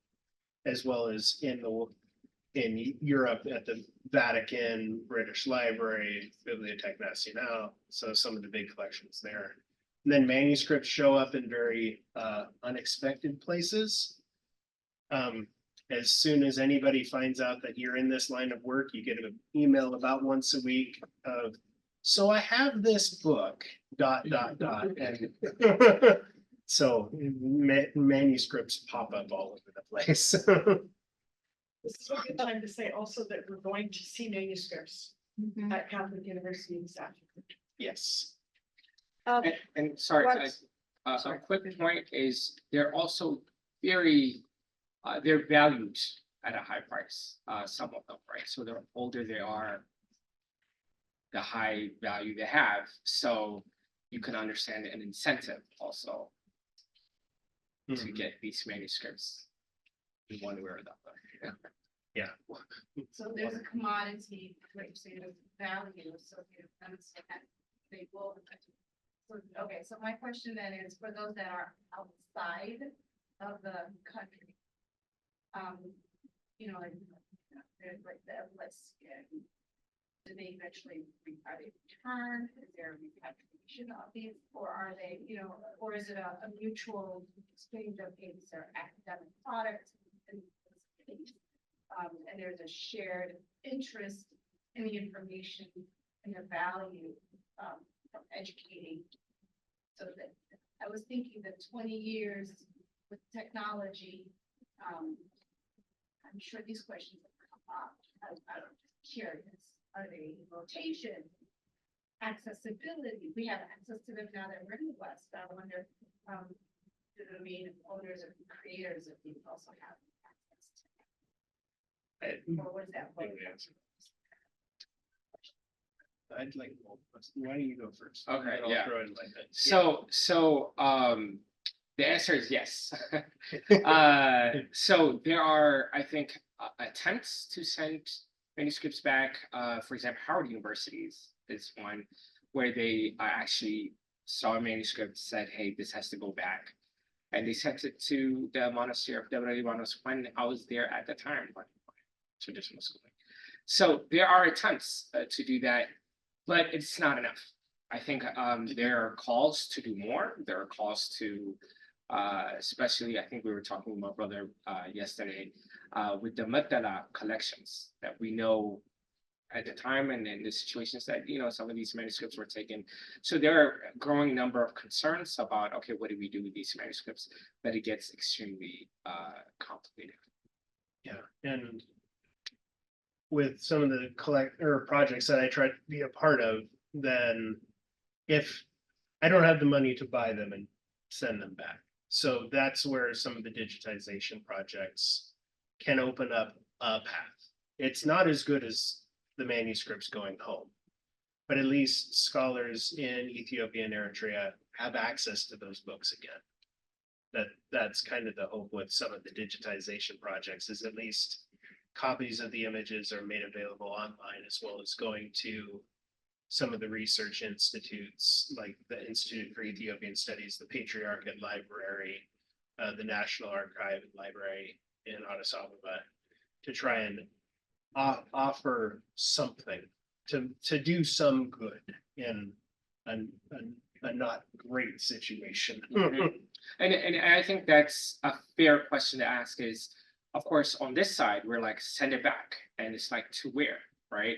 As well as in Europe at the Vatican, British Library, Bibliothèque Nationale, so some of the big collections there. And then manuscripts show up in very unexpected places. As soon as anybody finds out that you're in this line of work, you get an email about once a week of, so I have this book, ... And so manuscripts pop up all over the place. This is a good time to say also that we're going to see manuscripts at Catholic University in South. Yes. And sorry, What's- a quick point is they're also very, they're valued at a high price, some of them, right? So the older they are, the high value they have. So you can understand an incentive also to get these manuscripts in one way or the other. Yeah. So there's a commodity, like you say, there's value, so if you understand that, they will. So, okay, so my question then is for those that are outside of the country. You know, like, there's like the list, and do they eventually are they returned? Is there a repatriation of these, or are they, you know, or is it a mutual exchange of these or academic products? And there's a shared interest in the information and the value from educating. So that I was thinking that 20 years with technology, I'm sure these questions have come up. I'm curious. Are they rotation, accessibility? We have access to them now that we're in the West. I wonder, do the main owners or creators of these also have access to them? Or was that? I'd like, why don't you go first? Okay, I'll yeah. throw in my bit. So the answer is yes. So there are, I think, attempts to send manuscripts back. For example, Howard University's is one where they actually saw a manuscript, said, hey, this has to go back. And they sent it to the monastery of Debre when I was there at the time, like traditional schooling. So there are attempts to do that, but it's not enough. I think there are calls to do more. There are calls to, especially, I think we were talking with my brother yesterday, with the Magdala collections that we know at the time and in the situations that, you know, some of these manuscripts were taken. So there are a growing number of concerns about, okay, what do we do with these manuscripts? But it gets extremely complicated. Yeah, and with some of the projects that I try to be a part of, then if I don't have the money to buy them and send them back. So that's where some of the digitization projects can open up a path. It's not as good as the manuscripts going home, but at least scholars in Ethiopia and Eritrea have access to those books again. That's kind of the hope with some of the digitization projects, is at least copies of the images are made available online, as well as going to some of the research institutes like the Institute for Ethiopian Studies, the Patriarchate Library, the National Archive and Library in Addis Ababa, to try and offer something to do some good in a not great situation. And I think that's a fair question to ask is, of course, on this side, we're like, send it back. And it's like, to where, right?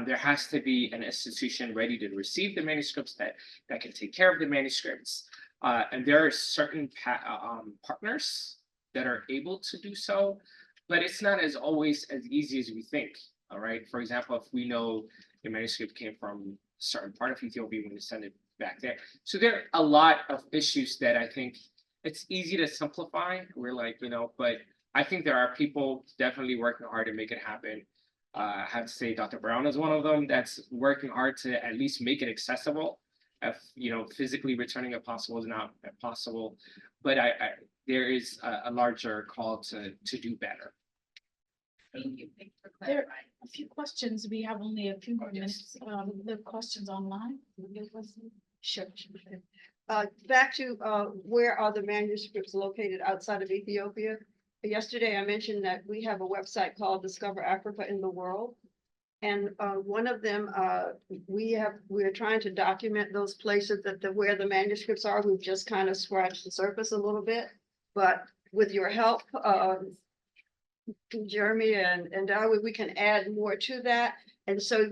There has to be an institution ready to receive the manuscripts that can take care of the manuscripts. And there are certain partners that are able to do so, but it's not as always as easy as we think. All right. For example, if we know the manuscript came from a certain part of Ethiopia, we want to send it back there. So there are a lot of issues that I think it's easy to simplify. We're like, but I think there are people definitely working hard to make it happen. I have to say Dr. Brown is one of them that's working hard to at least make it accessible. If physically returning it possible is not possible, but there is a larger call to do better. Thank you. Thank you for There are clarifying. a few questions. We have only a few more Yes. minutes. The questions online. Sure. Back to where are the manuscripts located outside of Ethiopia? Yesterday, I mentioned that we have a website called Discover Africa in the World. And one of them, we're trying to document those places where the manuscripts are. We've just kind of scratched the surface a little bit. But with your help, Jeremy and Darwin, we can add more to that. And so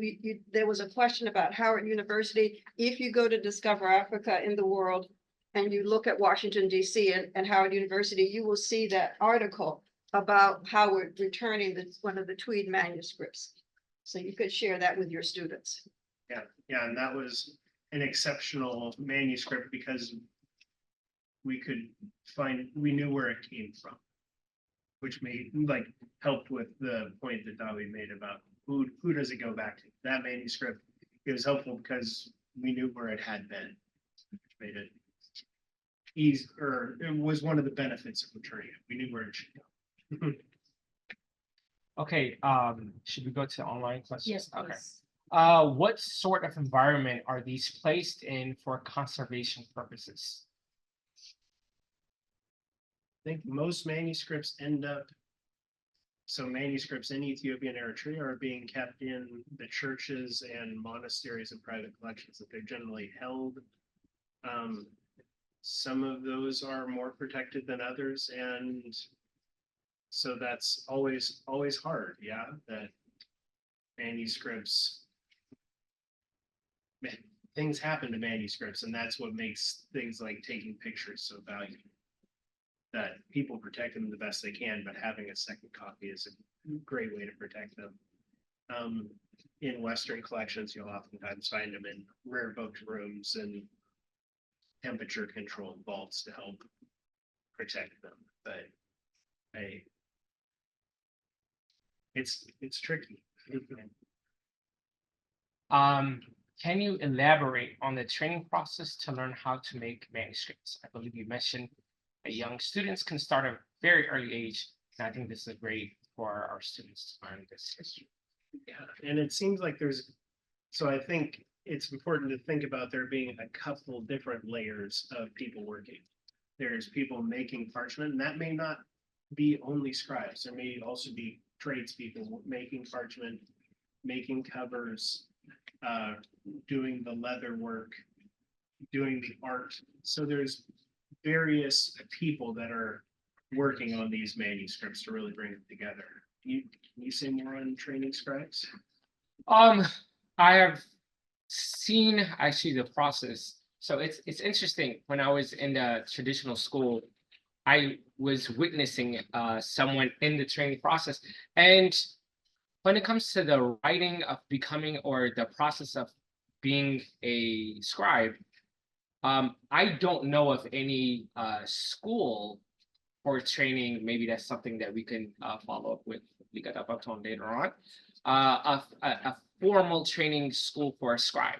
there was a question about Howard University. If you go to Discover Africa in the World and you look at Washington, D.C. and Howard University, you will see that article about Howard returning one of the Tweed manuscripts. So you could share that with your students. Yeah, and that was an exceptional manuscript because we knew where it came from, which helped with the point that Dawi made about who does it go back to. That manuscript, it was helpful because we knew where it had been, which made it easy, or it was one of the benefits of returning it. We knew where it should go. Okay, should we go to online questions? Yes, Okay. please. What sort of environment are these placed in for conservation purposes? I think most manuscripts so manuscripts in Ethiopia and Eritrea are being kept in the churches and monasteries and private collections that they're generally held. Some of those are more protected than others, and so that's always hard, yeah, that manuscripts, things happen to manuscripts, and that's what makes things like taking pictures so valuable. That people protect them the best they can, but having a second copy is a great way to protect them. In Western collections, you'll oftentimes find them in rare booked rooms and temperature controlled vaults to help protect them, but it's tricky. Can you elaborate on the training process to learn how to make manuscripts? I believe you mentioned that young students can start at a very early age, and I think this is great for our students to learn this history. Yeah, and it seems like so I think it's important to think about there being a couple different layers of people working. There's people making parchment, and that may not be only scribes. There may also be tradespeople making parchment, making covers, doing the leather work, doing the art. So there's various people that are working on these manuscripts to really bring them together. Can you say more on training scribes? I have seen actually the process. So it's interesting. When I was in the traditional school, I was witnessing someone in the training process. And when it comes to the writing of becoming, or the process of being a scribe, I don't know of any school for training. Maybe that's something that we can follow up with Liga Baton later on. A formal training school for a scribe,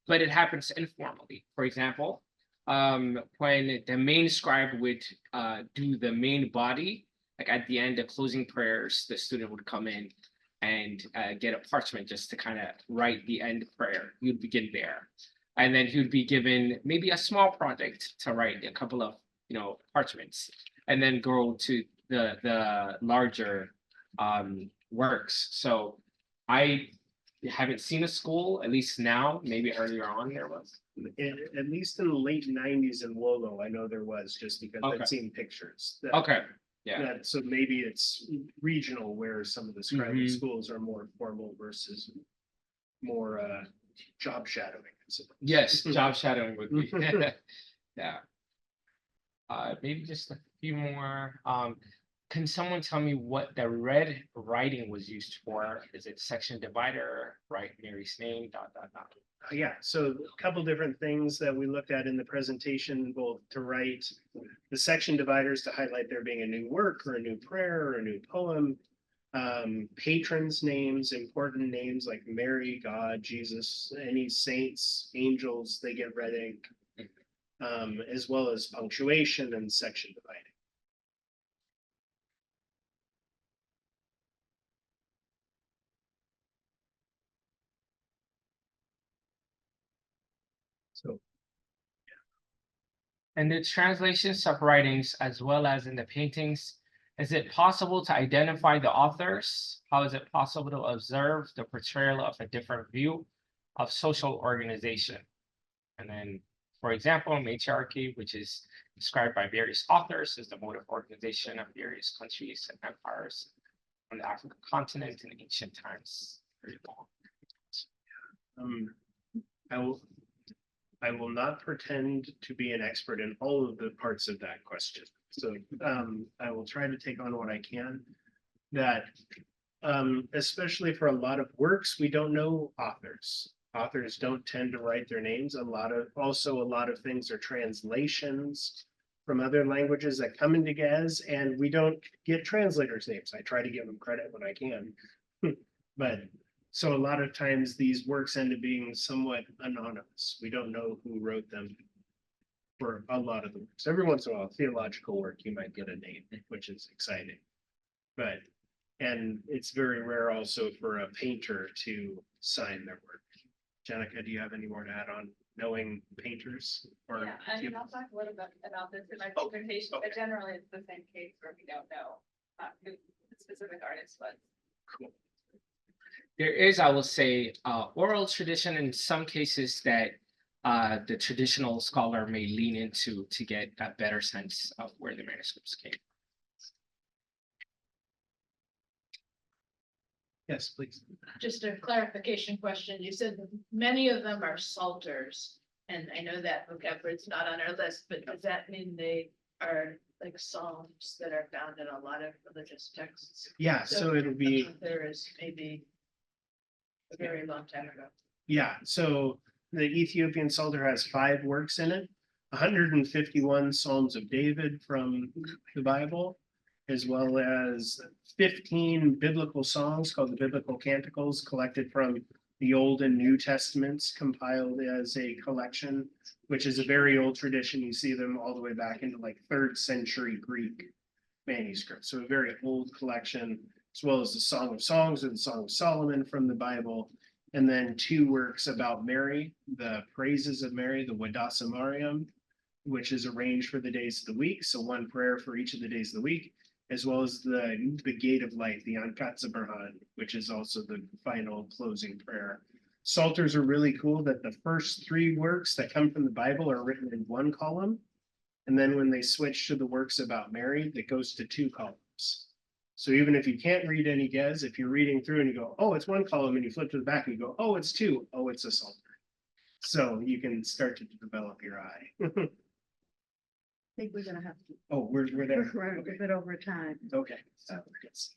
but it happens informally. For example, when the main scribe would do the main body, like at the end of closing prayers, the student would come in and get a parchment just to kind of write the end prayer. He would begin there. And then he would be given maybe a small project to write a couple of, parchments, and then go to the larger works. So haven't seen a school, at least now, maybe earlier on there was. At least in the late nineties in Wolo, I know there was, just because Okay. I've seen pictures. that- Okay, yeah, that- so maybe it's regional where some of the scribal Mhm. schools are more formal versus more job shadowing. I suppose. yes, job shadowing would be, yeah. Maybe just a few more, can someone tell me what the red writing was used for? Is it section divider, write Mary's name, dot, dot, dot? Yeah, so a couple different things that we looked at in the presentation, both to write the section dividers to highlight there being a new work or a new prayer or a new poem. Patrons' names, important names like Mary, God, Jesus, any saints, angels, they get red ink. As well as punctuation and section dividing. So And the translations of writings as well as in the paintings, is it possible to identify the authors? How is it possible to observe the portrayal of a different view of social organization? And then, for example, matriarchy, which is described by various authors, is the mode of organization of various countries and empires on the African continent in ancient times. Very long. I will not pretend to be an expert in all of the parts of that question. So I will try to take on what I can. That especially for a lot of works, we don't know authors. Authors don't tend to write their names. A lot of things are translations from other languages that come into Gaz, and we don't get translators' names. I try to give them credit when I can. But so a lot of times these works end up being somewhat anonymous. We don't know who wrote them for a lot of the works. Every once in a while, theological work, you might get a name, which is exciting. And it's very rare also for a painter to sign their work. Jenica, do you have any more to add on knowing painters? Or Yeah, I mean, I'll talk a little bit about this in my Oh, presentation, okay. but generally it's the same case where we don't know who the specific artist was. Cool. There is, I will say, oral tradition in some cases that the traditional scholar may lean into to get a better sense of where the manuscripts came. Yes, please. Just a clarification question. You said many of them are psalters. And I know that vocabulary's not on our list, but does that mean they are like psalms that are found in a lot of religious texts? Yeah, so it'll be, There is maybe a very long time ago. yeah, so the Ethiopian Psalter has 5 works in it, 151 Psalms of David from the Bible, as well as 15 biblical songs called the Biblical Canticles, collected from the Old and New Testaments, compiled as a collection, which is a very old tradition. You see them all the way back into like 3rd century Greek manuscripts. So a very old collection, as well as the Song of Songs or the Song of Solomon from the Bible. And then 2 works about Mary, the Praises of Mary, the Wadasa Mariam, which is arranged for the days of the week. So 1 prayer for each of the days of the week, as well as the Gate of Light, the Ankatsa Berhan, which is also the final closing prayer. Psalters are really cool that the first 3 works that come from the Bible are written in 1 column. And then when they switch to the works about Mary, that goes to 2 columns. So even if you can't read any Gez, if you're reading through and you go, oh, it's 1 column, and you flip to the back and you go, oh, it's 2. Oh, it's a Psalter. So you can start to develop your eye. I think we're gonna have to Oh, we're there. run a bit over time. Okay. Yes.